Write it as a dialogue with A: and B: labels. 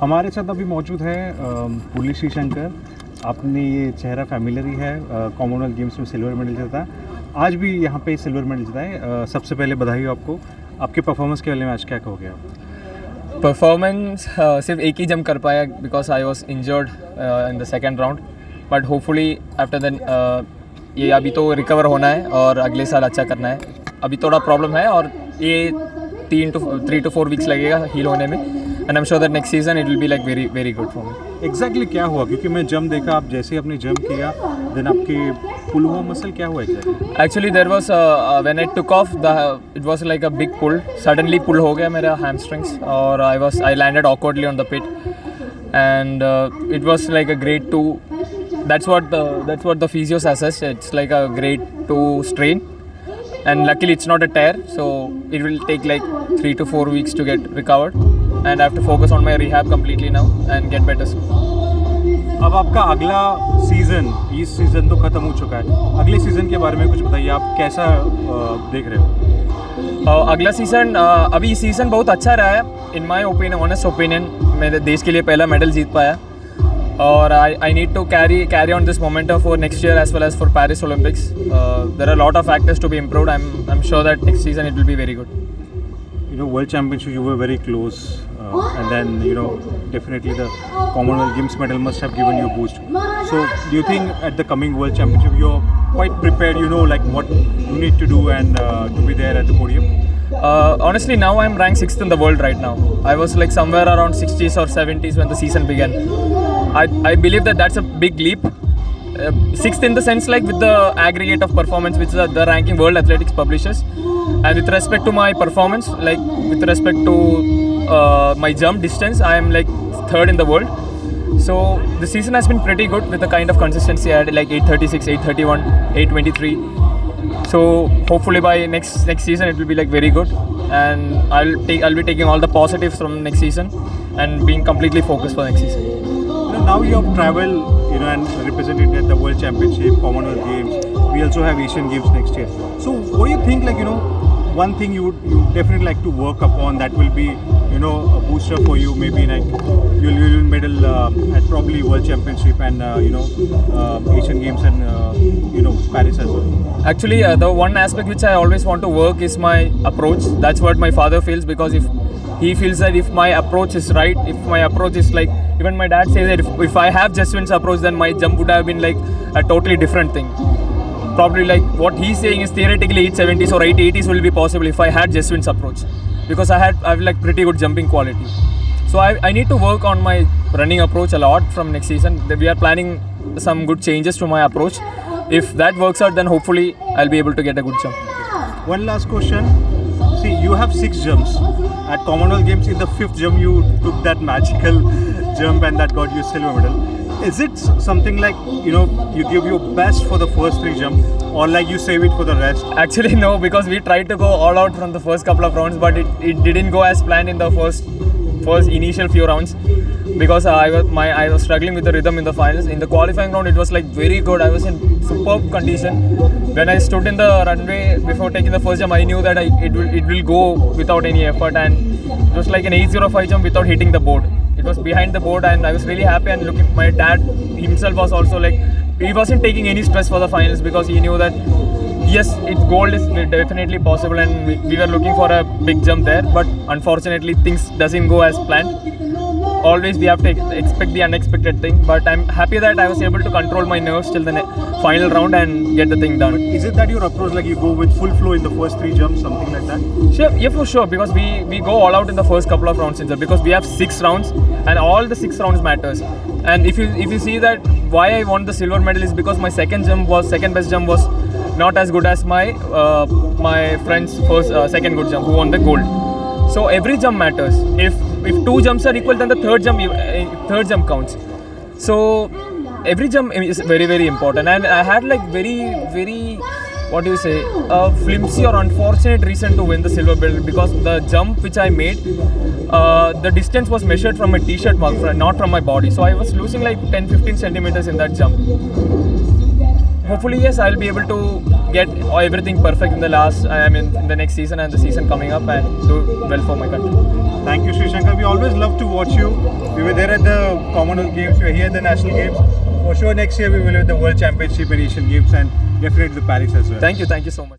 A: हमारे साथ अभी मौजूद है मुरली श्रीशंकर। आपने ये चेहरा फैमिलियर ही है, कॉमनवेल्थ गेम्स में सिल्वर मेडल जीता, आज भी यहाँ पे सिल्वर मेडल जीता है। सबसे पहले बधाई हो आपको। आपके परफॉर्मेंस के बारे में आज क्या कहोगे आप?
B: परफॉर्मेंस सिर्फ एक ही जंप कर पाया because I was injured in the second round, but hopefully after then ये अभी तो रिकवर होना है और अगले साल अच्छा करना है। अभी थोड़ा प्रॉब्लम है और ये 3 to 4 वीक्स लगेगा हील होने में, and I am sure that next season it will be like very very good for me.
A: Exactly क्या हुआ? क्योंकि मैं जंप देखा, आप जैसे ही आपने जंप किया देन आपके पुल हुआ मसल, क्या हुआ exactly?
B: Actually there was when I took off it was like a big pull, suddenly pull हो गया मेरा हैमस्ट्रिंग्स और I landed awkwardly on the pit and it was like a grade 2. That's what the physio says. It's like a grade 2 strain, and luckily it's not a tear, so it will take like 3 to 4 weeks to get recovered, and I have to focus on my rehab completely now and get better soon.
A: अब आपका अगला season, इस season तो ख़त्म हो चुका है, अगले सीज़न के बारे में कुछ बताइए, आप कैसा देख रहे हो?
B: अगला सीज़न, अभी सीज़न बहुत अच्छा रहा है इन माई ओपिनियन, ऑनेस्ट ओपिनियन। मेरे देश के लिए पहला मेडल जीत पाया और I need to carry on this momentum for next year as well as for Paris Olympics. There are a lot of factors to be improved. I'm sure that next season it will be very good.
A: You know, World Championship you were very close, and then definitely the Commonwealth Games medal must have given you a boost. So do you think at the coming World Championship you're quite prepared? You know, like what you need to do and to be there at the podium?
B: Honestly, now I'm ranked 6th in the world right now. I was like somewhere around 60s or 70s when the season began. I believe that that's a big leap. 6th in the sense like with the aggregate of performance which the ranking World Athletics publishes, and with respect to my performance, like with respect to my jump distance, I am like 3rd in the world. So the season has been pretty good with the kind of consistency I had, like 8:36, 8:31, 8:23. So hopefully by next season it will be like very good, and I'll be taking all the positives from next season and being completely focused for next season.
A: Now you have traveled, and represented at the World Championship, Commonwealth Games. We also have Asian Games next year. So what do you think? Like one thing you definitely like to work upon that will be a booster for you. Maybe like you'll win medal at probably World Championship and Asian Games and Paris as well.
B: Actually, the one aspect which I always want to work is my approach. That's what my father feels, because if he feels that if my approach is right, if my approach is like, even my dad says that if I have Jaswint's approach, then my jump would have been like a totally different thing. Probably like what he's saying is theoretically 870s or 880s will be possible if I had Jaswint's approach, because I have like pretty good jumping quality. So I need to work on my running approach a lot from next season. We are planning some good changes to my approach. If that works out, then hopefully I'll be able to get a good jump.
A: One last question. See, you have 6 jumps. At Commonwealth Games, in the 5th jump, you took that magical jump and that got you silver medal. Is it something like, you give your best for the first 3 jumps, or like you save it for the rest?
B: Actually, no, because we tried to go all out from the first couple of rounds, but it didn't go as planned in the first initial few rounds, because I was struggling with the rhythm in the finals. In the qualifying round, it was like very good. I was in superb condition. When I stood in the runway before taking the first jump, I knew that it will go without any effort, and it was like an 805 jump without hitting the board. It was behind the board, and I was really happy. And looking, my dad himself was also like, he wasn't taking any stress for the finals, because he knew that yes, gold is definitely possible, and we were looking for a big jump there, but unfortunately things doesn't go as planned. Always we have to expect the unexpected thing, but I'm happy that I was able to control my nerves till the final round and get the thing done.
A: But is it that your approach, like you go with full flow in the first 3 jumps, something like that?
B: Sure, yeah, for sure, because we go all out in the first couple of rounds, because we have 6 rounds and all the 6 rounds matters. And if you see that why I won the silver medal is because my second best jump was not as good as my friend's second good jump who won the gold. So every jump matters. If 2 jumps are equal, then the third jump counts. So every jump is very, very important. And I had like very, very, what do you say, a flimsy or unfortunate reason to win the silver medal, because the jump which I made, the distance was measured from my t-shirt mark, not from my body. So I was losing like 10-15 centimeters in that jump. hopefully yes, I'll be able to get everything perfect in the next season and the season coming up and do well for my country.
A: Thank you, Shreeshankar. We always love to watch you. We were there at the Commonwealth Games. We are here at the National Games. For sure, next year we will have the World Championship and Asian Games and definitely the Paris as well.
B: Thank you so much.